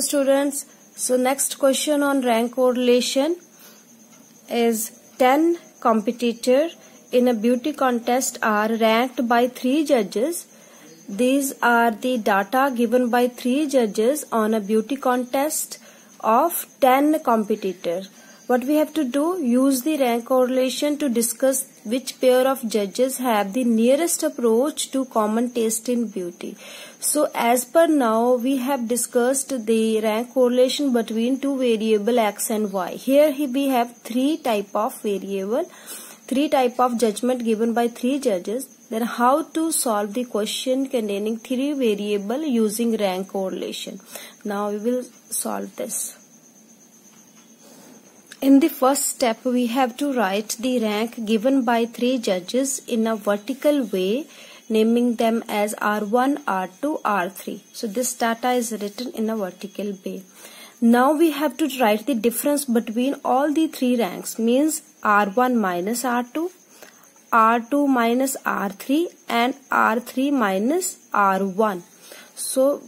Hello students, so next question on rank correlation is 10 competitors in a beauty contest are ranked by 3 judges. These are the data given by 3 judges on a beauty contest of 10 competitors. What we have to do, use the rank correlation to discuss which pair of judges have the nearest approach to common taste in beauty. So as per now, we have discussed the rank correlation between two variable x and y. Here we have 3 type of variable, 3 type of judgment given by 3 judges. Then how to solve the question containing 3 variable using rank correlation. Now we will solve this. In the first step, we have to write the rank given by 3 judges in a vertical way, naming them as R1, R2, R3. So this data is written in a vertical way. Now we have to write the difference between all the 3 ranks, means R1 minus R2, R2 minus R3 and R3 minus R1. So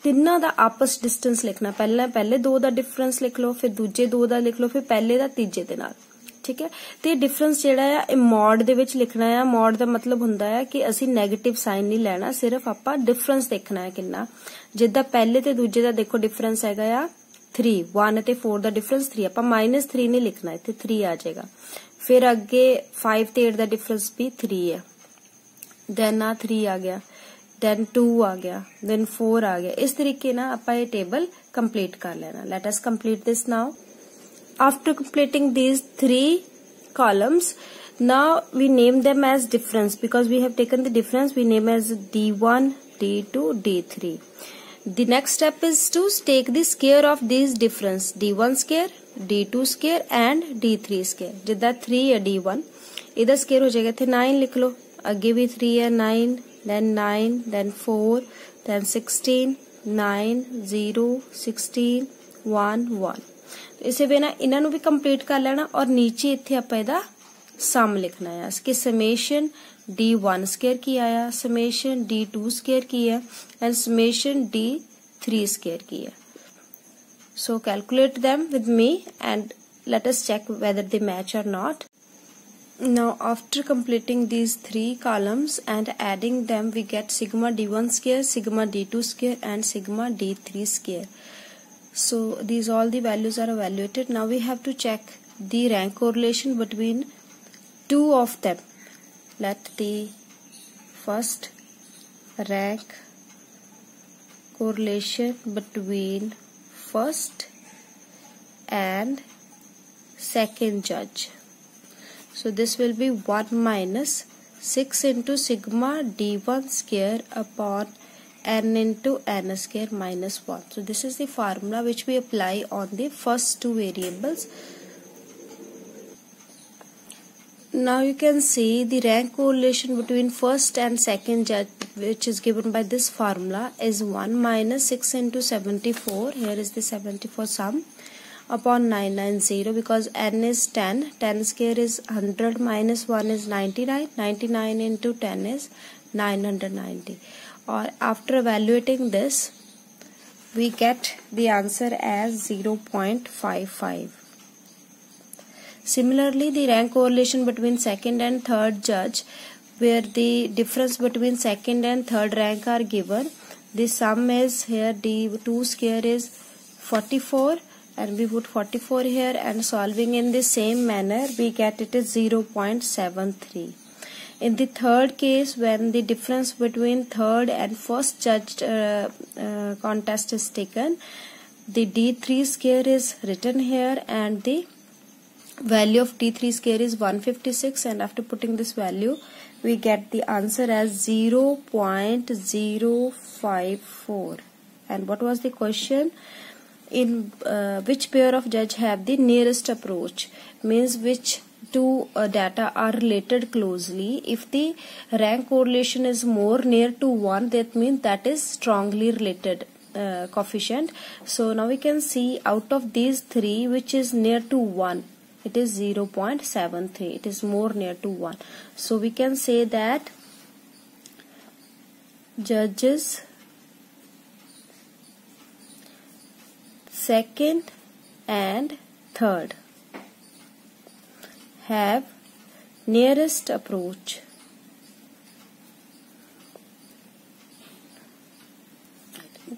ਤਿੰਨਾਂ ਦਾ ਆਪਸ distance ਲਿਖਣਾ, ਪਹਿਲੇ 2 ਦਾ difference ਲਿਖ ਲਓ, ਫਿਰ ਦੂਜੇ 2 ਦਾ ਲਿਖ ਲਓ, ਫਿਰ ਪਹਿਲੇ ਦਾ ਤੀਜੇ ਦੇ ਨਾਲ, ਠੀਕ ਹੈ। ਤੇ ਡਿਫਰੈਂਸ ਜਿਹੜਾ ਆ ਇਹ ਮੋਡ ਦੇ ਵਿੱਚ ਲਿਖਣਾ ਆ। ਮੋਡ ਦਾ ਮਤਲਬ ਹੁੰਦਾ ਹੈ ਕਿ ਅਸੀਂ ਨੈਗੇਟਿਵ ਸਾਈਨ ਨਹੀਂ ਲੈਣਾ, ਸਿਰਫ ਆਪਾਂ ਡਿਫਰੈਂਸ ਦੇਖਣਾ ਹੈ ਕਿੰਨਾ। ਜਿੱਦਾਂ ਪਹਿਲੇ ਤੇ ਦੂਜੇ ਦਾ ਦੇਖੋ ਡਿਫਰੈਂਸ ਹੈਗਾ ਆ 3, 1 ਤੇ 4 ਦਾ ਡਿਫਰੈਂਸ 3, ਆਪਾਂ -3 ਨਹੀਂ ਲਿਖਣਾ, ਇੱਥੇ 3 ਆ ਜਾਏਗਾ। ਫਿਰ ਅੱਗੇ 5 ਤੇ 8 ਦਾ ਡਿਫਰੈਂਸ ਵੀ 3 ਹੈ, ਦੈਨ ਆ 3 ਆ ਗਿਆ, then 2 आ गया, then 4 आ गया। इस तरीके ना आप ये टेबल कंप्लीट कर लेना। Let us complete this now. After completing these 3 columns, now we name them as difference because we have taken the difference. We name as D1, D2, D3. The next step is to take the square of these difference, D1 square, D2 square and D3 square. जिदा 3 है D1, इधर square हो जाएगा, थे 9 लिख लो, आगे भी 3 है 9, then 9, then 4, then 16, 9, 0, 16, 1, 1। इसे भी ना इन्हां नूं भी कंप्लीट कर लेना और नीचे इत्थे आपां इहदा सम लिखना है कि समेशन D1 स्क्वायर की आया, समेशन D2 स्क्वायर की है एंड समेशन D3 स्क्वायर की है। So calculate them with me and let us check whether they match or not. Now after completing these 3 columns and adding them, we get sigma D1 square, sigma D2 square and sigma D3 square. So these all the values are evaluated. Now we have to check the rank correlation between 2 of them. Let the first rank correlation between first and second judge. So this will be 1 minus 6 into sigma D1 square upon n into n square minus 1. So this is the formula which we apply on the first 2 variables. Now you can see the rank correlation between first and second judge, which is given by this formula, is 1 minus 6 into 74. Here is the 74 sum, upon 990 because n is 10, 10 square is 100 minus 1 is 99, 99 into 10 is 990. Or after evaluating this, we get the answer as 0.55. Similarly, the rank correlation between second and third judge, where the difference between second and third rank are given, the sum is here D2 square is 44 and we put 44 here, and solving in the same manner we get it is 0.73. In the third case, when the difference between third and first judge contest is taken, the D3 square is written here and the value of D3 square is 156, and after putting this value we get the answer as 0.054. And what was the question? In which pair of judge have the nearest approach, means which 2 data are related closely. If the rank correlation is more near to 1, that means that is strongly related coefficient. So now we can see out of these 3 which is near to 1, it is 0.73, it is more near to 1. So we can say that judges second and third have nearest approach.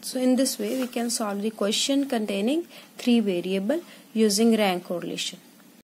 So in this way we can solve the question containing 3 variables using rank correlation.